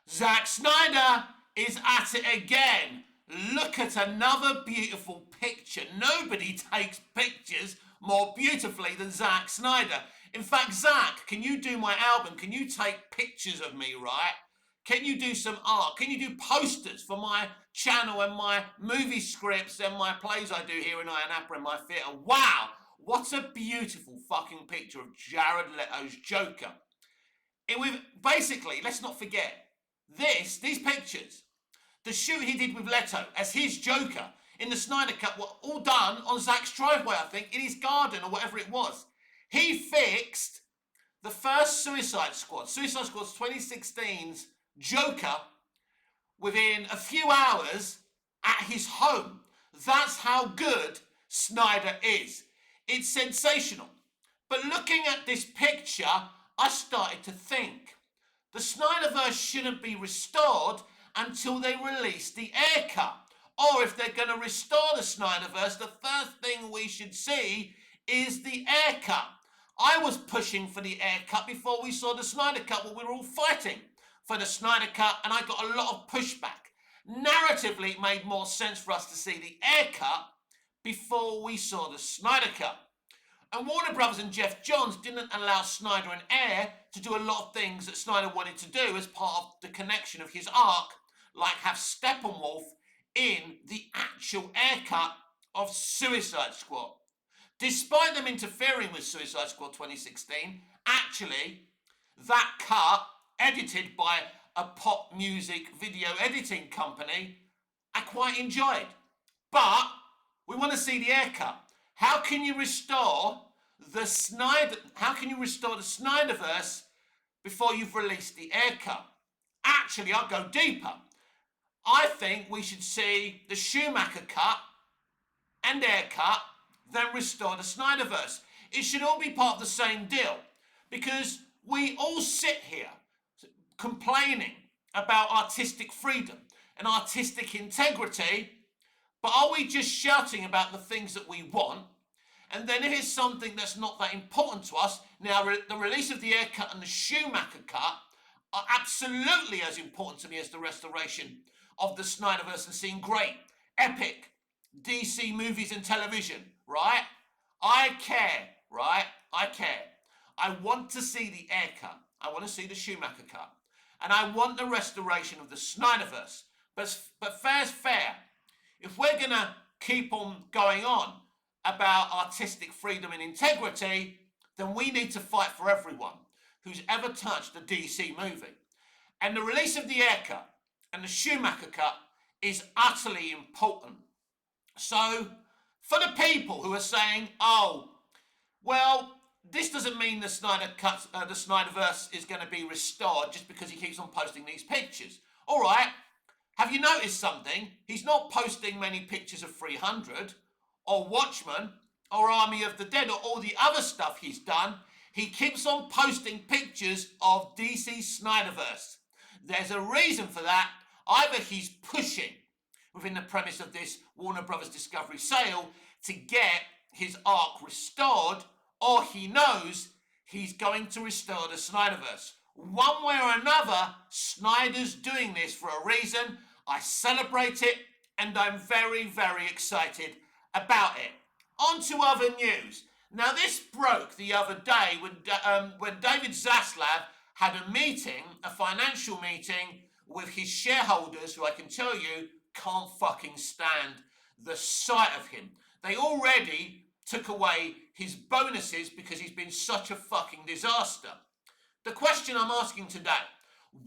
Zack Snyder is at it again. Look at another beautiful picture. Nobody takes pictures more beautifully than Zack Snyder. In fact, Zack, can you do my album? Can you take pictures of me, right? Can you do some art? Can you do posters for my channel and my movie scripts and my plays I do here in Iron Apple and my theatre? Wow, what a beautiful fucking picture of Jared Leto's Joker. Basically, let's not forget, these pictures, the shoot he did with Leto as his Joker in the Snyder Cut were all done on Zack's driveway, I think, in his garden or whatever it was. He fixed the first Suicide Squad's 2016's Joker within a few hours at his home. That's how good Snyder is. It's sensational. But looking at this picture, I started to think the Snyderverse shouldn't be restored until they release the air cut. Or if they're going to restore the Snyderverse, the first thing we should see is the air cut. I was pushing for the air cut before we saw the Snyder cut, but we were all fighting for the Snyder cut, and I got a lot of pushback. Narratively, it made more sense for us to see the air cut before we saw the Snyder cut. And Warner Brothers and Jeff Johns didn't allow Snyder and Ayer to do a lot of things that Snyder wanted to do as part of the connection of his arc, like have Steppenwolf in the actual air cut of Suicide Squad. Despite them interfering with Suicide Squad 2016, actually, that cut, edited by a pop music video editing company, I quite enjoyed. But we want to see the air cut. How can you restore the Snyderverse before you've released the air cut? Actually, I'll go deeper. I think we should see the Schumacher cut and air cut, then restore the Snyderverse. It should all be part of the same deal, because we all sit here complaining about artistic freedom and artistic integrity, but are we just shouting about the things that we want? And then if it's something that's not that important to us, now the release of the air cut and the Schumacher cut are absolutely as important to me as the restoration of the Snyderverse and seeing great, epic DC movies and television, right? I care, right? I care. I want to see the air cut. I want to see the Schumacher cut. And I want the restoration of the Snyderverse. But fair's fair. If we're going to keep on going on about artistic freedom and integrity, then we need to fight for everyone who's ever touched a DC movie. And the release of the air cut and the Schumacher cut is utterly important. So, for the people who are saying, oh, well, this doesn't mean the Snyderverse is going to be restored just because he keeps on posting these pictures. All right, have you noticed something? He's not posting many pictures of 300 or Watchmen or Army of the Dead or all the other stuff he's done. He keeps on posting pictures of DC Snyderverse. There's a reason for that. Either he's pushing within the premise of this Warner Brothers Discovery sale to get his arc restored, or he knows he's going to restore the Snyderverse. One way or another, Snyder's doing this for a reason. I celebrate it, and I'm very, very excited about it. On to other news. Now, this broke the other day when David Zaslav had a meeting, a financial meeting, with his shareholders, who I can tell you can't fucking stand the sight of him. They already took away his bonuses because he's been such a fucking disaster. The question I'm asking today,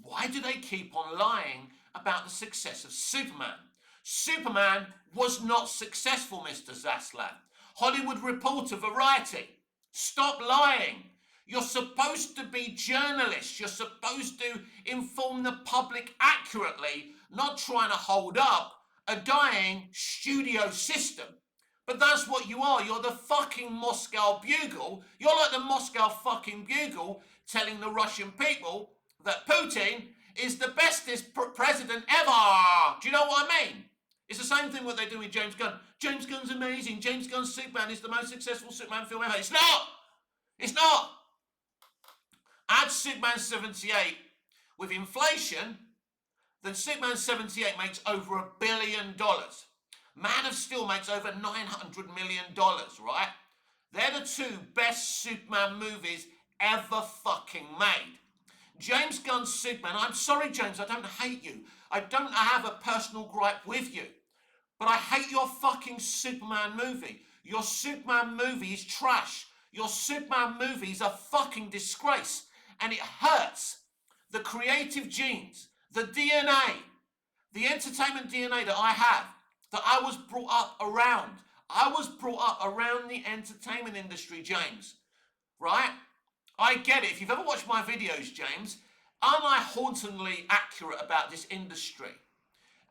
why do they keep on lying about the success of Superman? Superman was not successful, Mr. Zaslav. Hollywood Reporter, Variety, stop lying. You're supposed to be journalists. You're supposed to inform the public accurately, not trying to hold up a dying studio system. But that's what you are. You're the fucking Moscow Bugle. You're like the Moscow fucking Bugle telling the Russian people that Putin is the bestest president ever. Do you know what I mean? It's the same thing what they do with James Gunn. James Gunn's amazing. James Gunn's Superman is the most successful Superman film ever. It's not. It's not. Add Superman 78 with inflation then Superman 78 makes over $1 billion. Man of Steel makes over $900 million, right? They're the two best Superman movies ever fucking made. James Gunn's Superman, I'm sorry, James, I don't hate you. I don't have a personal gripe with you. But I hate your fucking Superman movie. Your Superman movie is trash. Your Superman movie is a fucking disgrace. And it hurts the creative genes, the DNA, the entertainment DNA that I have, that I was brought up around. I was brought up around the entertainment industry, James. Right? I get it. If you've ever watched my videos, James, am I hauntingly accurate about this industry?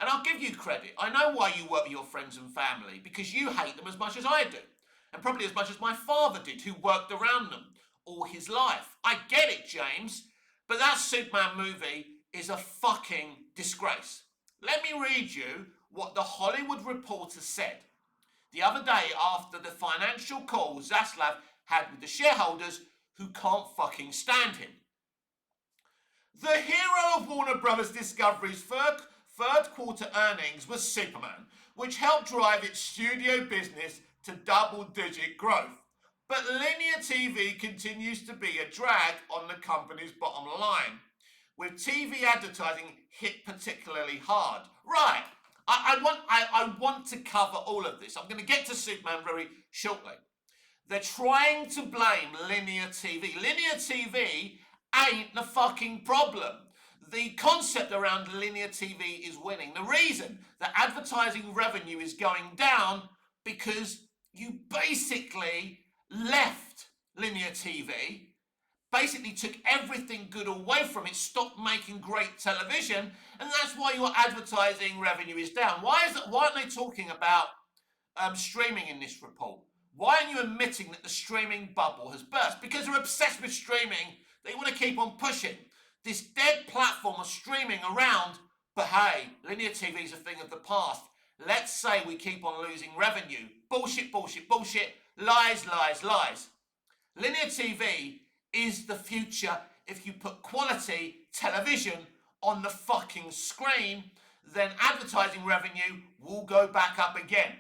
And I'll give you credit. I know why you work with your friends and family, because you hate them as much as I do. And probably as much as my father did, who worked around them all his life. I get it, James. But that Superman movie is a fucking disgrace. Let me read you what the Hollywood Reporter said the other day after the financial call Zaslav had with the shareholders who can't fucking stand him. The hero of Warner Brothers Discovery's third quarter earnings was Superman, which helped drive its studio business to double-digit growth. But linear TV continues to be a drag on the company's bottom line, with TV advertising hit particularly hard. Right, I want to cover all of this. I'm going to get to Superman very shortly. They're trying to blame linear TV. Linear TV ain't the fucking problem. The concept around linear TV is winning. The reason that advertising revenue is going down because you basically left linear TV, basically took everything good away from it, stopped making great television, and that's why your advertising revenue is down. Why aren't they talking about streaming in this report? Why aren't you admitting that the streaming bubble has burst? Because they're obsessed with streaming. They want to keep on pushing this dead platform of streaming around. But hey, linear TV is a thing of the past. Let's say we keep on losing revenue. Bullshit, bullshit, bullshit. Lies, lies, lies. Linear TV is the future. If you put quality television on the fucking screen, then advertising revenue will go back up again.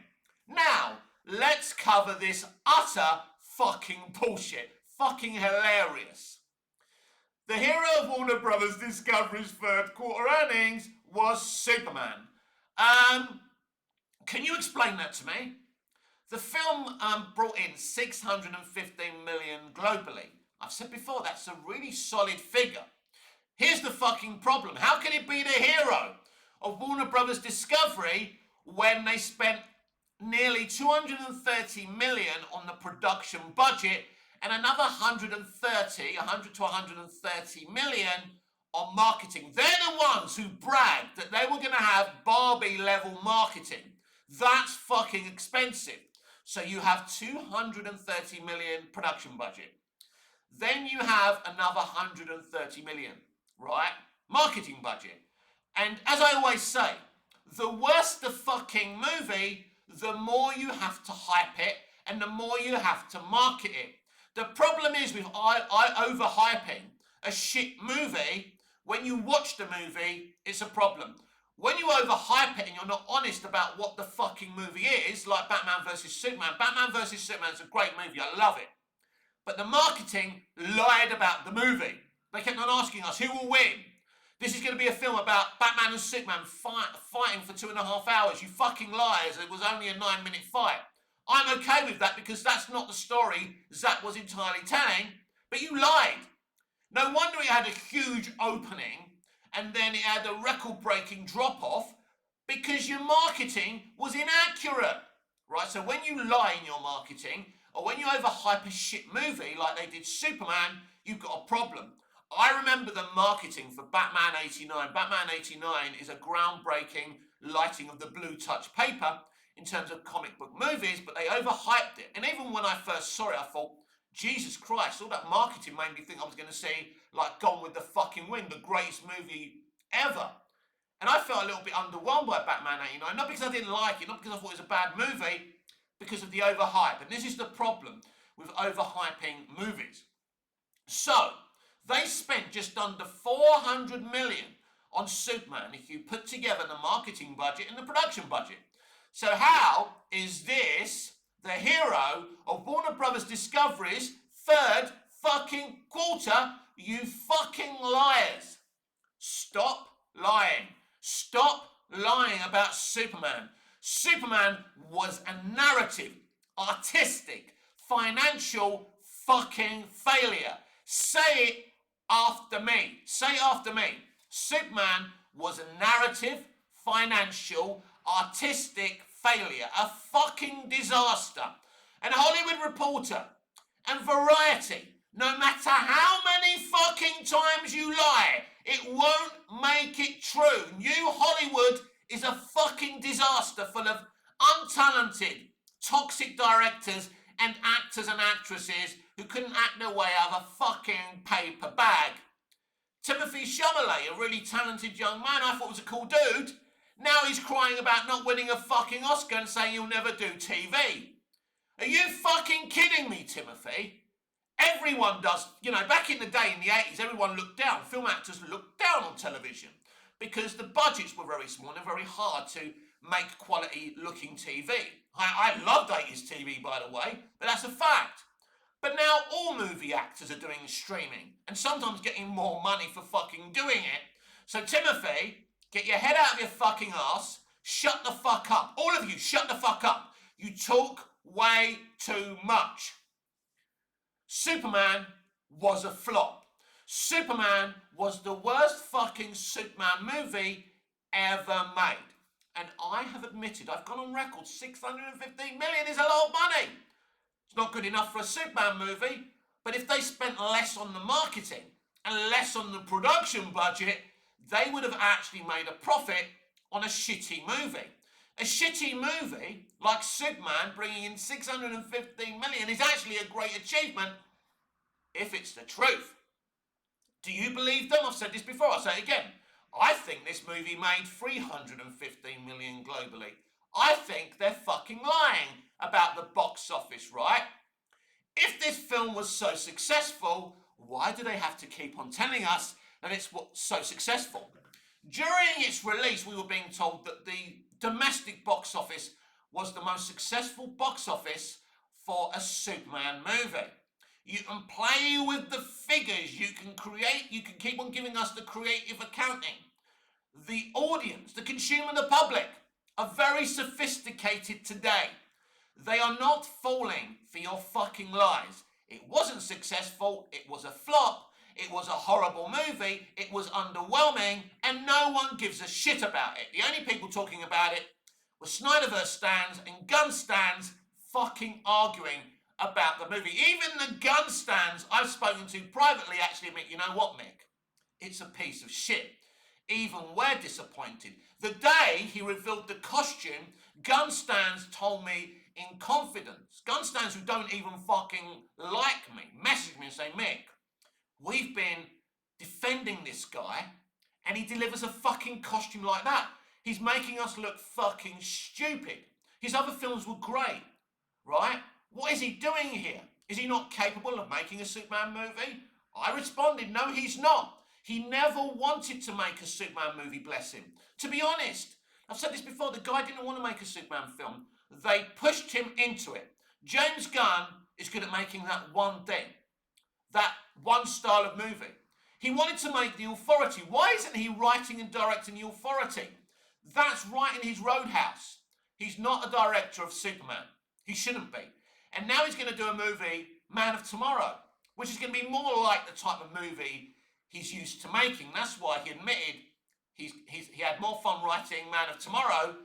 Now, let's cover this utter fucking bullshit. Fucking hilarious. The hero of Warner Brothers Discovery's third quarter earnings was Superman. Can you explain that to me? The film brought in $615 million globally. I've said before, that's a really solid figure. Here's the fucking problem. How can it be the hero of Warner Brothers Discovery when they spent nearly $230 million on the production budget and another 100 to 130 million on marketing? They're the ones who bragged that they were going to have Barbie level marketing. That's fucking expensive. So you have 230 million production budget. Then you have another 130 million, right? Marketing budget. And as I always say, the worse the fucking movie, the more you have to hype it and the more you have to market it. The problem is with overhyping a shit movie, when you watch the movie, it's a problem. When you overhype it and you're not honest about what the fucking movie is, like Batman vs. Superman. Batman vs. Superman is a great movie, I love it. But the marketing lied about the movie. They kept on asking us, who will win? This is going to be a film about Batman and Superman fighting for 2.5 hours. You fucking liars, it was only a 9-minute fight. I'm okay with that because that's not the story Zack was entirely telling, but you lied. No wonder it had a huge opening and then it had a record-breaking drop-off because your marketing was inaccurate, right? So when you lie in your marketing or when you overhype a shit movie like they did Superman, you've got a problem. I remember the marketing for Batman 89. Batman 89 is a groundbreaking lighting of the blue touch paper in terms of comic book movies, but they overhyped it. And even when I first saw it, I thought, Jesus Christ, all that marketing made me think I was going to see, like, Gone with the fucking Wind, the greatest movie ever. And I felt a little bit underwhelmed by Batman 89, not because I didn't like it, not because I thought it was a bad movie, because of the overhype. And this is the problem with overhyping movies. So, they spent just under $400 million on Superman if you put together the marketing budget and the production budget. So how is this the hero of Warner Brothers Discovery's third fucking quarter, you fucking liars? Stop lying. Stop lying about Superman. Superman was a narrative, artistic, financial fucking failure. Say it after me. Say it after me. Superman was a narrative, financial, artistic failure. A fucking disaster. And Hollywood Reporter and Variety, no matter how many fucking times you lie, it won't make it true. New Hollywood is a fucking disaster full of untalented, toxic directors and actors and actresses who couldn't act their way out of a fucking paper bag. Timothy Chalamet, a really talented young man I thought was a cool dude, now he's crying about not winning a fucking Oscar and saying he'll never do TV. Are you fucking kidding me, Timothy? Everyone does, back in the day in the 80s, everyone looked down. Film actors looked down on television because the budgets were very small and very hard to make quality looking TV. I loved 80s TV, by the way, but that's a fact. But now all movie actors are doing streaming and sometimes getting more money for fucking doing it. So Timothy, get your head out of your fucking ass, shut the fuck up. All of you, shut the fuck up. You talk way too much. Superman was a flop. Superman was the worst fucking Superman movie ever made. And I have admitted, I've gone on record, 615 million is a lot of money. It's not good enough for a Superman movie, but if they spent less on the marketing and less on the production budget, they would have actually made a profit on a shitty movie. A shitty movie like Superman bringing in 615 million is actually a great achievement if it's the truth. Do you believe them? I've said this before, I'll say it again. I think this movie made 315 million globally. I think they're fucking lying about the box office, right? If this film was so successful, why do they have to keep on telling us that it's so successful? During its release, we were being told that the domestic box office was the most successful box office for a Superman movie. You can play with the figures, you can keep on giving us the creative accounting. The audience, the consumer, the public are very sophisticated today. They are not falling for your fucking lies. It wasn't successful, it was a flop, it was a horrible movie, it was underwhelming, and no one gives a shit about it. The only people talking about it were Snyderverse stands and gun stands fucking arguing about the movie. Even the gun stands I've spoken to privately actually admit, you know what, Mick? It's a piece of shit. Even we're disappointed. The day he revealed the costume, gun stands told me in confidence, gun stands who don't even fucking like me, message me and say, Mick, we've been defending this guy and he delivers a fucking costume like that. He's making us look fucking stupid. His other films were great, right? What is he doing here? Is he not capable of making a Superman movie? I responded, no, he's not. He never wanted to make a Superman movie, bless him. To be honest, I've said this before, the guy didn't want to make a Superman film. They pushed him into it. James Gunn is good at making that one thing, that one style of movie. He wanted to make The Authority. Why isn't he writing and directing The Authority? That's right in his Roadhouse. He's not a director of Superman. He shouldn't be. And now he's going to do a movie, Man of Tomorrow, which is going to be more like the type of movie he's used to making. That's why he admitted he had more fun writing Man of Tomorrow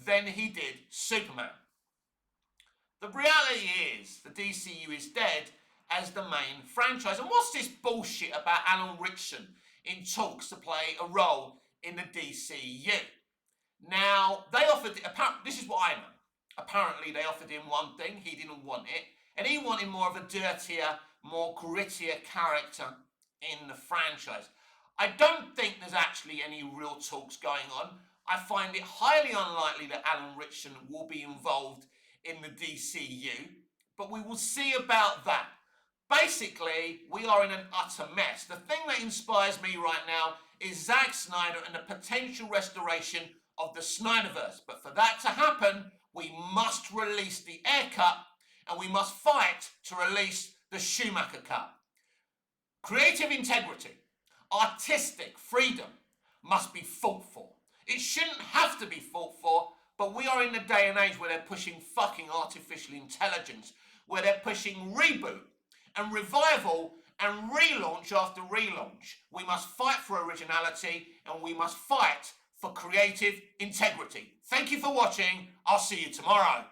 than he did Superman. The reality is the DCU is dead as the main franchise. And what's this bullshit about Alan Ritchson in talks to play a role in the DCU? Now, they offered, this is what I know. Apparently, they offered him one thing, he didn't want it, and he wanted more of a dirtier, more grittier character in the franchise. I don't think there's actually any real talks going on. I find it highly unlikely that Alan Ritchson will be involved in the DCU, but we will see about that. Basically, we are in an utter mess. The thing that inspires me right now is Zack Snyder and the potential restoration of the Snyderverse. But for that to happen, we must release the Ayer cut and we must fight to release the Schumacher cut. Creative integrity, artistic freedom must be fought for. It shouldn't have to be fought for, but we are in the day and age where they're pushing fucking artificial intelligence, where they're pushing reboot and revival and relaunch after relaunch. We must fight for originality and we must fight for creative integrity. Thank you for watching. I'll see you tomorrow.